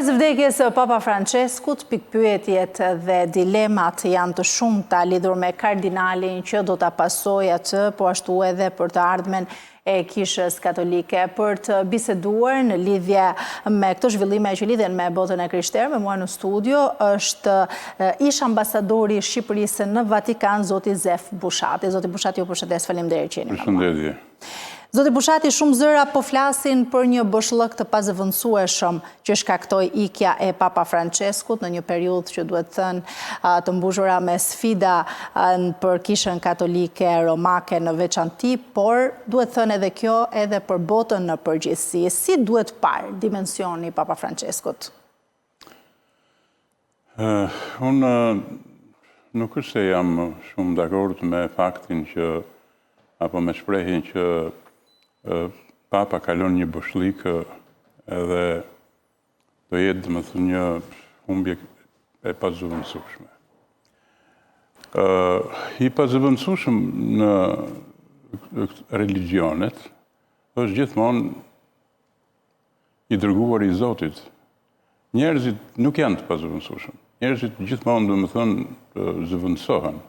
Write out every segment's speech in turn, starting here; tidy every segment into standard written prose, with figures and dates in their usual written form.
Pas vdekjes së Papa Franceskut, pikpyetjet dhe dilemat janë të shumta lidhur me kardinalin që do ta pasojë atë, po ashtu edhe për të ardhmen e Kishës Katolike. Për të biseduar në lidhje me këto zhvillime që lidhen me botën e krishterë, me mua në studio është ish ambasadori i Shqipërisë në Vatikan, zoti Zef Bushati. Zoti Bushati, ju përshëndes, faleminderit që jeni. Përshëndetje. Zoti Bushati, shumë zëra po flasin për një boshllëk të pazëvendësueshëm që shkaktoi ikja e Papa Franceskut në një periudhë që duhet thënë të mbushura me sfida për Kishën Katolike Romake në veçanti, por duhet thënë edhe kjo edhe për botën në përgjithësi. Si duhet parë dimensioni i Papa Franceskut? Unë nuk është se jam shumë dakord me faktin që, apo me shprehin që Papa kalon një boshllëk edhe do jetë domethënë një humbje e pazëvendësueshme. I pazëvendësueshëm në religionet është gjithmonë i dërguar i Zotit. Njerëzit nuk janë të pazëvendësueshëm. Njerëzit gjithmonë domethënë zëvendësohen.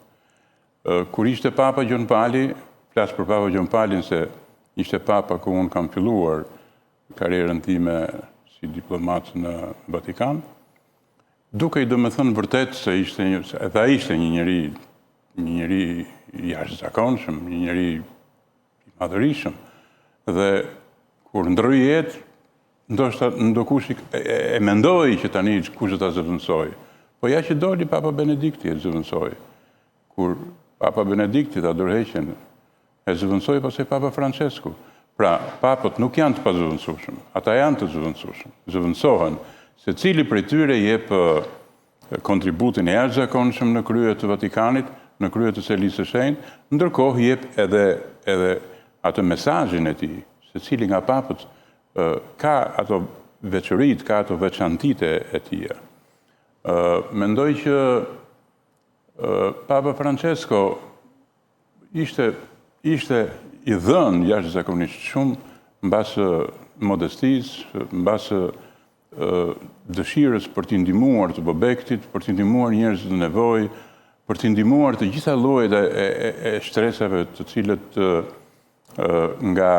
Kur ishte Papa Gjon Pali, flas për Papa Gjon Palin se ishte Papa ku unë kam filluar karrierën time si diplomat në Vatikan, duke i domethënë vërtet se edhe ai ishte një njeri i jashtëzakonshëm, një njeri i madhërisëm, dhe kur ndroi jetë, ndoshta ndokush e mendoi që tani kush do ta zëvendësoj. Po ja që doli Papa Benedikti e zëvendësoi. Kur Papa Benedikti ta dorëheqën, e zëvendësoi pastaj Papa Francesku. Pra, papët nuk janë të pazëvendësueshëm, ata janë të zëvendësueshëm. Zëvendësohen, secili prej tyre jep kontributin e jashtëzakonshëm në krye të Vatikanit, në krye të Selisë së Shenjtë, ndërkohë jep edhe atë mesazhin e tij. Secili nga papët ka ato veçoritë, ka ato veçantitë e tij. Mendoj që Papa Francesco ishte i dhënë jashtëzakonisht shumë mbas modestisë, mbas dëshirës për t'i ndihmuar të bobektit, për t'i ndihmuar njerëz të nevojë, për t'i ndihmuar të gjitha llojet e shtresave të cilët nga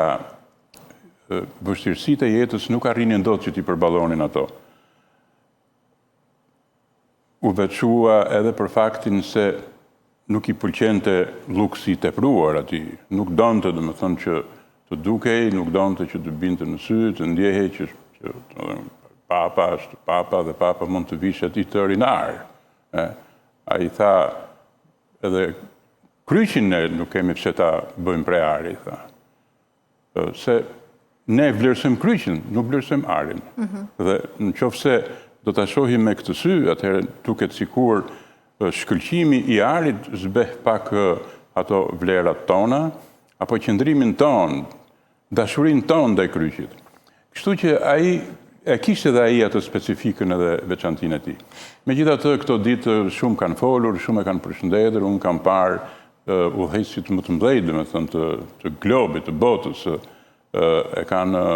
vështirësitë e jetës nuk arrinin dot që t'i përballonin ato. U veçua edhe për faktin se nuk i pëlqente luksi i tepruar atij, nuk donte domethënë që të dukej, nuk donte që të binte në sy, të ndjehej që Papa është Papa dhe Papa mund të vishet i të rinar. Ai tha edhe kryqin ne nuk kemi pse ta bëjmë prej ari, tha. Se ne vlerësojmë kryqin, nuk vlerësojmë arin. Dhe nëse do ta shohim me këtë sy, atëherë duket sikur shkëlqimi i arit zbeh pak ato vlerat tona, apo qëndrimin ton, dashurinë ton ndaj kryqit. Kështu që ai e kishte edhe ai atë specifikën edhe veçantinë e tij. Megjithatë, këto ditë shumë kanë folur, shumë e kanë përshëndetur, unë kam parë udhëheqësit më të mëdhenj, domethënë të globit, të botës, e kanë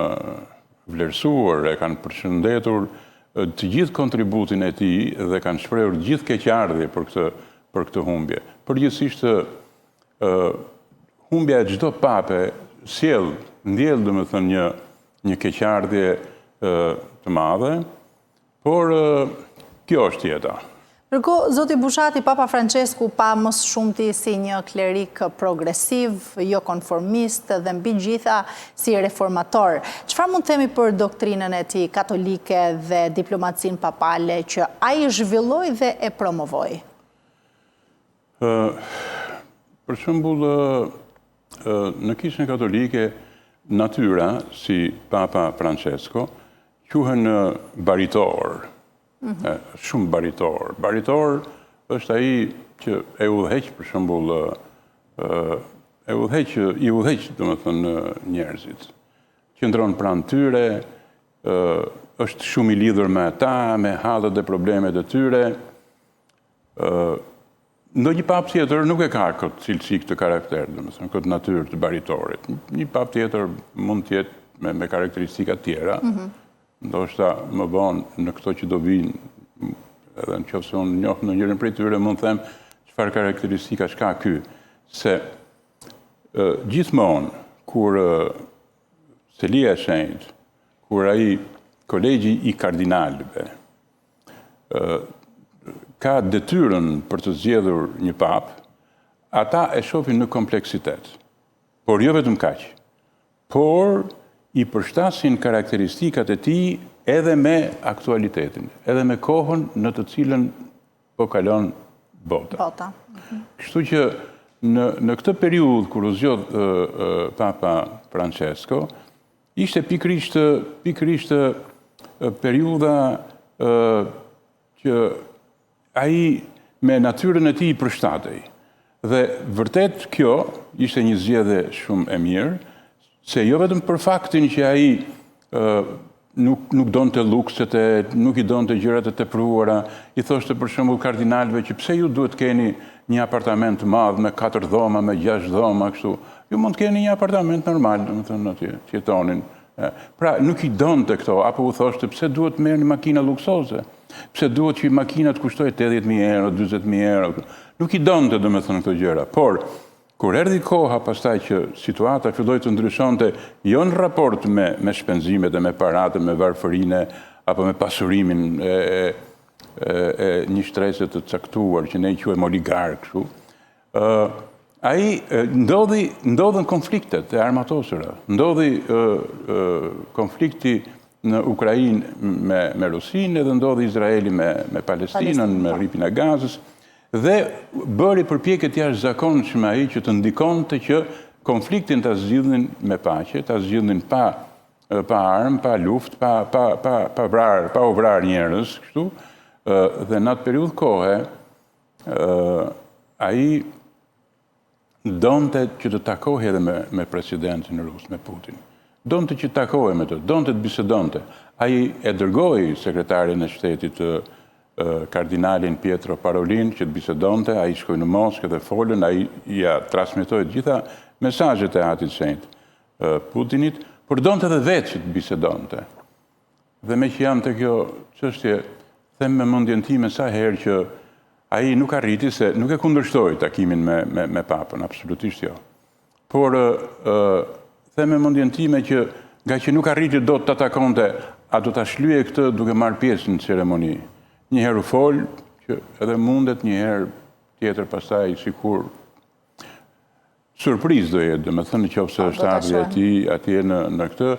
vlerësuar, e kanë përshëndetur të gjithë kontributin e tij dhe kanë shprehur gjithë keqardhje për këtë humbje. Përgjithsisht humbja e çdo pape ndjell domethënë një keqardhje të madhe, por kjo është jeta. Ndërkohë, zoti Bushati, Papa Francesku pa më shumti si një klerik progresiv, jo konformist dhe mbi gjitha si reformator. Çfarë mund të themi për doktrinën e tij katolike dhe diplomacinë papale që ai zhvilloi dhe e promovoi? Për shembull, në Kishën Katolike, natyra si Papa Francesco quhen baritor. Shumë baritor. Baritor është ai që e udhëheq, për shembull, i udhëheq domethënë njerëzit. Qëndron pranë tyre, është shumë i lidhur me ata, me hallet dhe problemet e tyre. Ndonjë pap tjetër nuk e ka këtë cilësi, këtë karakter, domethënë këtë natyrë të baritorit. Një pap tjetër mund të jetë me karakteristika tjera, ndoshta më vonë në këto që do vinë, edhe në qoftë se unë njoh në njërin prej tyre, mund të them çfarë karakteristika ka ky, se gjithmonë kur Selia e Shenjtë, kur ai kolegji i kardinalëve ka detyrën për të zgjedhur një papë, ata e shohin në kompleksitet. Por jo vetëm kaq, por i përshtasin karakteristikat e tij edhe me aktualitetin, edhe me kohën në të cilën po kalon bota. Kështu që në këtë periudhë kur u zgjodh Papa Francesco, ishte pikërisht periudha që ai me natyrën e tij i përshtatej. Dhe vërtet kjo ishte një zgjedhje shumë e mirë, se jo vetëm për faktin që ai nuk donte lukset, nuk i donte gjërat e tepruara, i thoshte për shembull kardinalëve që pse ju duhet keni një apartament të madh me 4 dhoma, me 6 dhoma kështu. Ju mund të keni një apartament normal, domethënë atje, që jetonin. Pra nuk i donte këto, apo u thoshte pse duhet merrni makina luksoze? Pse duhet që makina të kushtoj 80.000 euro, 40.000 euro? Nuk i donte domethënë këto gjëra. Por kur erdhi koha pastaj që situata filloi të ndryshonte, jo në raport me shpenzimet e me paratë, me varfërinë apo me pasurimin e një shtrese të caktuar që ne i quajmë oligark kështu, ai ndodhen konfliktet e armatosura, ndodhi konflikti në Ukrainë me Rusinë, edhe ndodhi Izraeli me Palestinën, me rripin e Gazës, dhe bëri përpjekje të jashtëzakonshme ai që të ndikonte që konfliktin ta zgjidhnin me paqe, ta zgjidhnin pa armë, pa luftë, pa u vrarë njerëz, kështu. Dhe në atë periudhë kohe, ai donte që të takohej edhe me presidentin rus, me Putin. Donte që të takohej me të, donte të bisedonte. Ai e dërgoi sekretarin e shtetit kardinalin Pietro Parolin që të bisedonte, ai shkoi në Moskë dhe folën, ai ja transmetoi të gjitha mesazhet e Atit Shenjtë Putinit, por donte edhe vetë që të bisedonte. Dhe me që jam të kjo çështje, them me mendjen time sa herë që ai nuk arriti, se nuk e kundërshtoi takimin me Papën, absolutisht jo. Por them me mendjen time që nga që nuk arriti dot ta takonte, a do ta shlyej këtë duke marrë pjesë në ceremoni. Një herë u fol, që edhe mundet, një herë tjetër pastaj sikur surprizë do jetë, domethënë nëse është ardhja e tij atje në këtë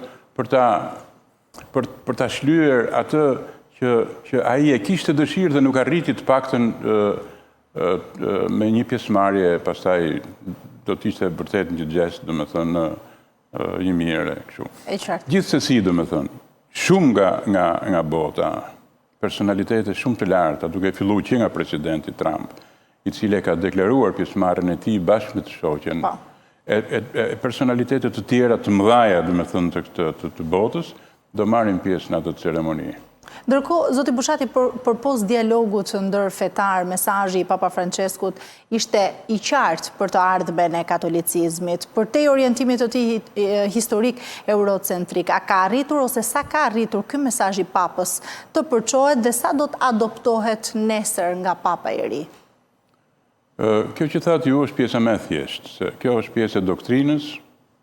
për ta shlyer atë që ai e kishte dëshirë dhe nuk arriti të paktën me një pjesëmarrje, pastaj do të ishte vërtet një gest, domethënë i mirë kështu. Gjithsesi, domethënë, shumë nga bota, personalitete shumë të larta, duke filluar që nga presidenti Trump, i cili ka deklaruar pjesëmarrjen e tij bashkë me të shoqen, personalitete të tjera të mëdha, domethënë të botës, do marrin pjesë në atë ceremoni. Ndërkohë, zoti Bushati, përpos dialogut ndër fetar, mesazhi i Papa Franceskut ishte i qartë për të ardhmen e katolicizmit, për te orientimit të tij historik eurocentrik. A ka arritur ose sa ka arritur ky mesazh i Papës të përçohet dhe sa do të adoptohet nesër nga Papa i ri? Kjo që thatë ju është pjesa më e thjeshtë, se kjo është pjesë e doktrinës,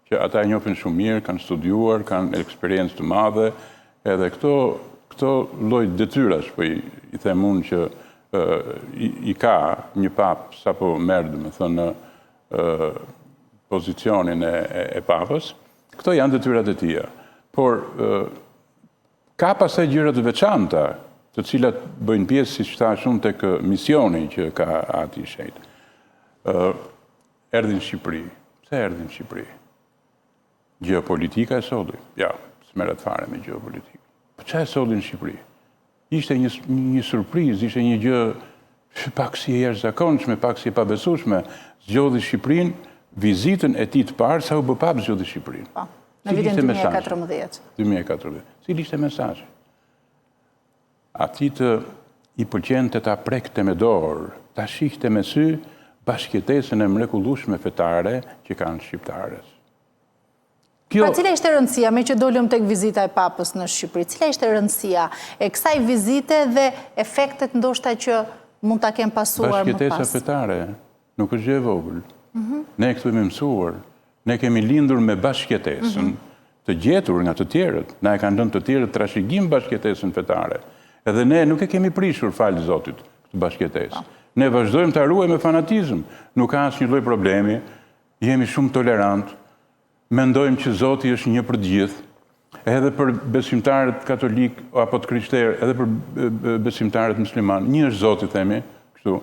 që ata e njohin shumë mirë, kanë studiuar, kanë eksperiencë të madhe, edhe këto lloj detyrash, po i them unë që i ka një papë sapo merr, domethënë, pozicionin e papës, këto janë detyrat e tija. Por ka pastaj gjëra të veçanta, të cilat bëjnë pjesë, siç thash unë, tek misioni që ka Ati i Shenjtë. Erdhi në Shqipëri. Pse erdhi në Shqipëri? Geopolitika e solli. Ja, s'merret fare me geopolitikë. Po çfarë solli në Shqipëri? Ishte një surprizë, ishte një gjë pak si e jashtëzakonshme, pak si e pabesueshme. Zgjodhi Shqipërinë, vizitën e tij të parë sa u bë pap, zgjodhi Shqipërinë. Po, në vitin 2014. 2014. Cili ishte mesazhi? Atij i pëlqente ta prekte me dorë, ta shihte me sy bashkëjetesën e mrekullueshme fetare që kanë shqiptarët. Pra cila ishte rëndësia, me që dolëm tek vizita e papës në Shqipëri, cila ishte rëndësia e kësaj vizite dhe efektet ndoshta që mund ta kemë pasuar më pas? Bashkëjetesa fetare nuk është gjë e vogël. Ne këtu jemi mësuar, ne kemi lindur me bashkëjetesën, të gjetur nga të tjerët, na e kanë dhënë të tjerët trashëgim bashkëjetesën fetare. Edhe ne nuk e kemi prishur, falë Zotit, këtë bashkëjetesë. Ne vazhdojmë të ruajmë me fanatizëm, nuk ka asnjë lloj problemi, jemi shumë tolerant. Mendojmë që Zoti është një për të gjithë, edhe për besimtarët katolik apo të krishterë, edhe për besimtarët musliman. Një është Zoti, themi, kështu.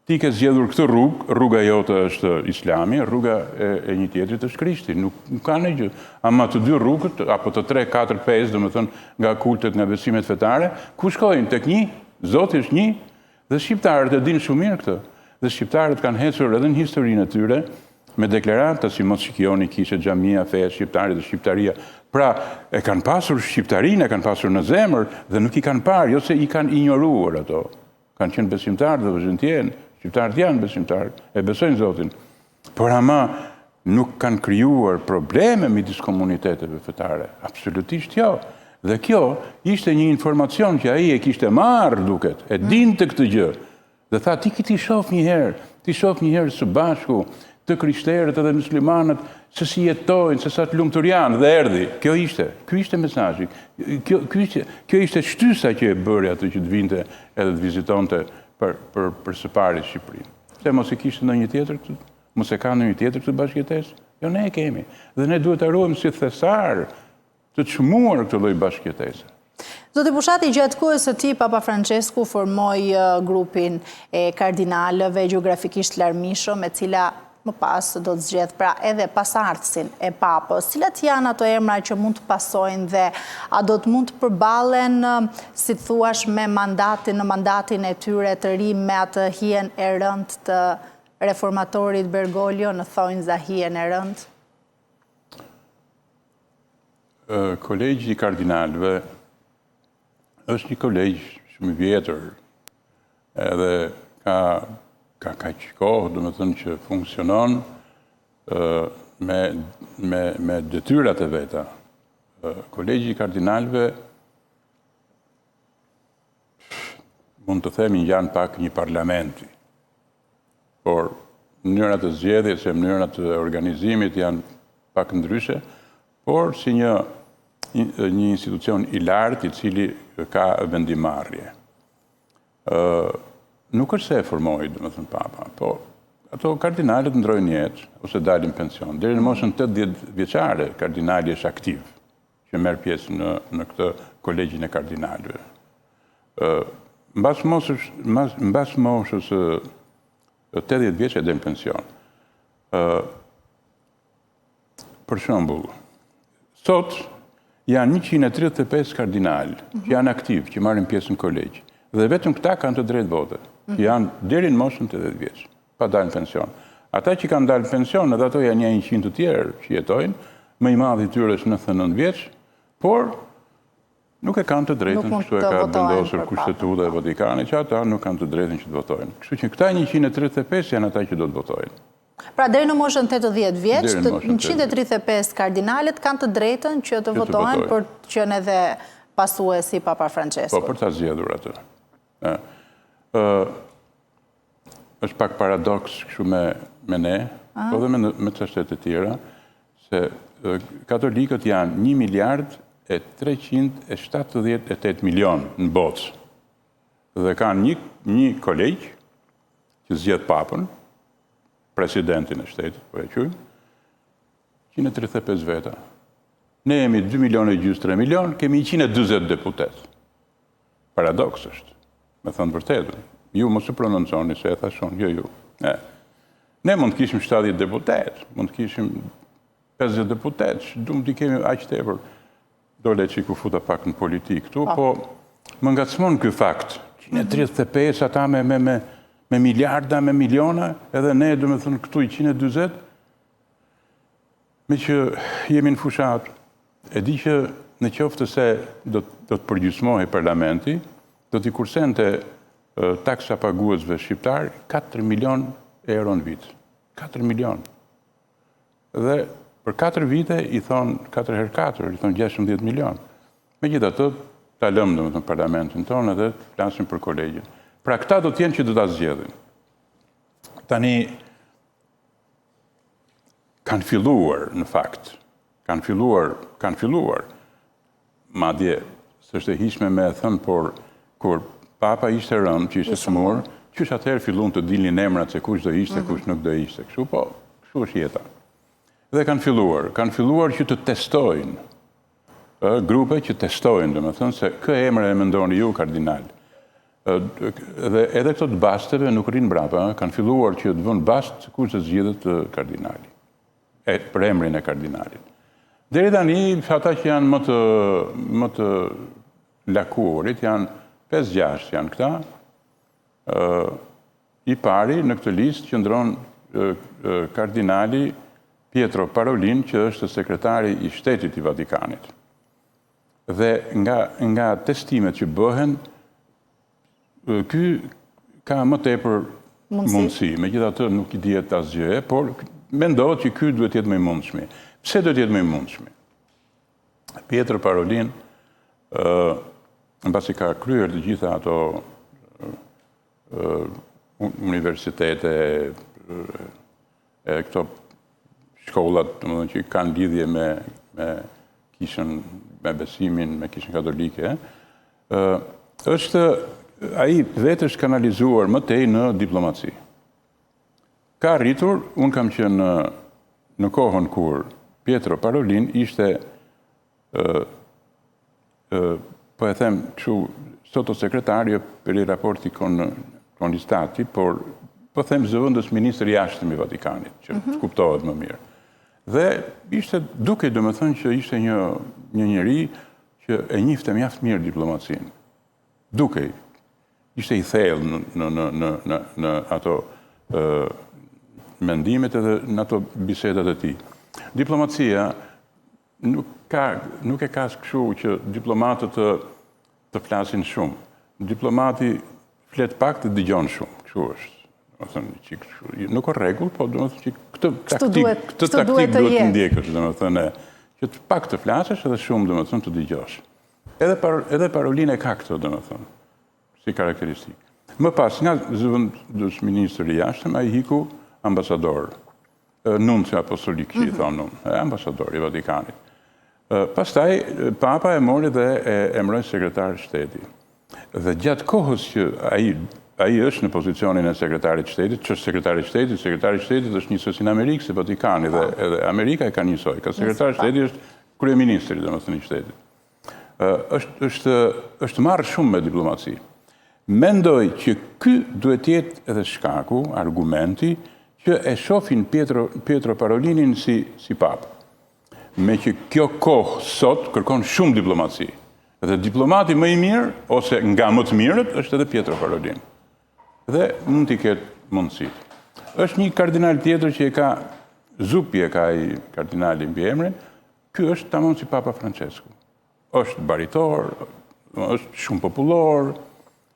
Ti ke zgjedhur këtë rrugë, rruga jote është Islami, rruga e një tjetrit është Krishti. Nuk ka në gjë. Ama të dy rrugët, apo të 3, 4, 5, domethënë nga kultet, nga besimet fetare, ku shkojnë? Tek një, Zoti është një, dhe shqiptarët e dinë shumë mirë këtë. Dhe shqiptarët kanë hecur edhe në historinë e tyre, me deklarata si mos shikjoni kishe xhamia, feja shqiptare dhe shqiptaria. Pra, e kanë pasur shqiptarinë, e kanë pasur në zemër dhe nuk i kanë parë, jo se i kanë ignoruar ato. Kanë qenë besimtarë dhe vëzhën tjenë, shqiptarët janë besimtarë, e besojnë Zotin. Por ama nuk kanë krijuar probleme midis komuniteteve fetare. Absolutisht jo. Dhe kjo ishte një informacion që ai e kishte marrë duket, e dinte këtë gjë. Dhe tha, ti shoh një herë së bashku, të krishterët edhe muslimanët, se si jetojnë, se sa të lumtur janë, dhe erdhi. Ky ishte mesazhi. Kjo ishte shtysa që e bëri atë që të vinte edhe të vizitonte për së pari Shqipërinë. Se mos e kishte ndonjë tjetër këtu? Mos e ka ndonjë tjetër këtë bashkëjetesë? Jo, ne e kemi. Dhe ne duhet ta ruajmë si thesar të çmuar këtë lloj bashkëjetese. Zoti Bushati, gjatë kohës së tij, Papa Francesku formoi grupin e kardinalëve gjeografikisht larmishëm, e cila më pas do të zgjedh pra edhe pasardhësin e papës. Cilat janë ato emra që mund të pasojnë dhe a do të mund të përballen, si të thuash, me në mandatin e tyre të ri me atë hijen e rënd të reformatorit Bergoglio, në thonjë za hijen e rënd? Kolegji i kardinalëve është një kolegj shumë i vjetër, edhe ka kaq kohë, domethënë që funksionon me detyrat e veta. Kolegji i kardinalëve mund të themi janë pak një parlamenti, por mënyrat e zgjedhjes e mënyrat e organizimit janë pak ndryshe, por si një institucion i lartë i cili ka vendimarrje. Nuk është se e formoi, domethënë Papa, po ato kardinalët ndrojnë jetë ose dalin pension. Deri në moshën 80 vjeçare kardinali është aktiv, që merr pjesë në këtë kolegjin e kardinalëve. Mbas moshës 80 vjeç e del në pension. Për shembull, sot janë 135 kardinalë që janë aktiv, që marrin pjesë në kolegj. Dhe vetëm këta kanë të drejtë vote, që janë deri në moshën 80 vjeç, pa dalë në pension. Ata që kanë dalë në pension, edhe ato janë 100 të tjerë që jetojnë, më i madh i tyre është 99 vjeç, por nuk e kanë të drejtën, kështu e ka vendosur Kushtetuta e Vatikanit, që ata nuk kanë të drejtën që të votojnë. Kështu që këta 135 janë ata që do të votojnë. Pra deri në moshën 80 vjeç, 135 kardinalët kanë të drejtën që të votojnë për të qenë edhe pasuesi Papa Francesku. Po, për ta zgjedhur atë. Është pak paradoks kështu me ne, po dhe me çështjet e tjera, se katolikët janë 1 miliard e 378 milion në botë. Dhe kanë një kolegj që zgjedh papën, presidentin e shtetit, po e quajmë, 135 veta. Ne jemi 2 milion e gjysmë, 3 milion, kemi 140 deputet. Paradoks është, me thënë vërtetën. Ju mos e prononconi se e thashon, jo ju. Ne mund të kishim 70 deputet, mund të kishim 50 deputet, duam të kemi aq tepër. Dole që i ku futa pak në politikë këtu, po më ngacmon ky fakt. 135 ata me miliarda, me miliona, edhe ne, do me thënë, këtu i 120, me që jemi në fushat. E di që në qoftë se do të përgjysmohi parlamenti, do t'i kursente taksa paguesve shqiptar 4 milion euro në vit. 4 milion. Dhe Për 4 vite i thonë 4 herë 4, i thonë 16 milion. Megjithatë, ta lëmë domethënë parlamentin tonë edhe flasim për kolegjin. Pra këta do të jenë që do ta zgjedhin. Tani kanë filluar në fakt. Kanë filluar. Madje s'është e hishme me e thënë, por kur Papa ishte rënë, që ishte smur, qysh atëherë fillun të dilnin emrat se kush do ishte, kush nuk do ishte. Kështu po, kështu është jeta. Dhe kanë filluar që të testojnë, grupe që testojnë, domethënë se kë emër e mendoni ju kardinal. Dhe edhe këto të basteve nuk rinë brapa, kanë filluar që të vënë bast kush të zgjidhet kardinali, për emrin e kardinalit. Deri tani, ata që janë më të lakuarit, janë 5-6 janë këta. I pari në këtë listë qëndron kardinali Pietro Parolin, që është sekretari i shtetit i Vatikanit. Dhe nga testimet që bëhen, ky ka më tepër mundësi. Megjithatë nuk i dihet asgjë, por mendohet që ky duhet të jetë më i mundshëm. Pse duhet të jetë më i mundshëm? Pietro Parolin, mbasi ka kryer të gjitha ato universitete, këto shkollat, domethënë që kanë lidhje me kishën, me besimin, me kishën katolike, ai vetë është kanalizuar më tej në diplomaci. Ka arritur, unë kam qenë në kohën kur Pietro Parolin ishte po e them kështu sottosekretario per i rapporti con gli stati, por po them zëvendës ministër i jashtëm i Vatikanit, që kuptohet më mirë. Dhe ishte duke domethënë që ishte një njeri që e njihte mjaft mirë diplomacinë. Duke ishte i thellë në ato mendimet edhe në ato bisedat e tij. Diplomacia nuk e ka kështu që diplomatët të flasin shumë. Diplomati flet pak të dëgjon shumë, kështu është. Nuk ka rregull, po domethënë që këtë taktik duhet të ndjekësh, domethënë që të pak të flasësh edhe shumë domethënë të dëgjosh. Edhe Parolin e ka këtë domethënë si karakteristikë. Më pas nga zëvendës ministri i jashtëm, ai hiku ambasador, nuncio apostolik që i thonë unë, ambasador i Vatikanit. Pastaj Papa e mori dhe e emroi sekretar shteti. Dhe gjatë kohës që ai është në pozicionin e sekretarit shtetit, që është sekretari shtetit është njësoj si në Amerikë, si Vatikani, dhe edhe Amerika e ka njësoj. Ka sekretari shtetit është kryeministri, domethënë i shtetit. Është marrë shumë me diplomaci. Mendoj që ky duhet jetë edhe shkaku, argumenti, që e shohin Pietro Parolinin si papë. Me që kjo kohë sot kërkon shumë diplomaci. Dhe diplomati më i mirë, ose nga më të mirët, është edhe Pietro Parolin. Dhe mund t'i ketë mundësit. Është një kardinal tjetër që e ka zupje ka i kardinali mbi emrin, ky është tamam si Papa Francesku. Është baritor, është shumë popullor,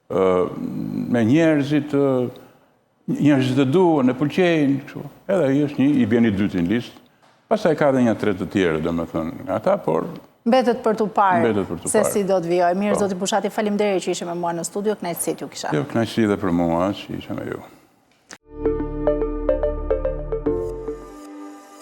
me njerëzit të duan, e pëlqejnë, edhe ai është një i bjen i dytë në listë. Pastaj ka dhe një 3 të tjerë, domethënë, nga ata, por mbetet për tu parë se si do të vijojë. Mirë, zoti Bushati, faleminderit që ishe me mua në studio, kënaqësi t'ju kisha. Jo, kënaqësi edhe për mua që ishe me ju.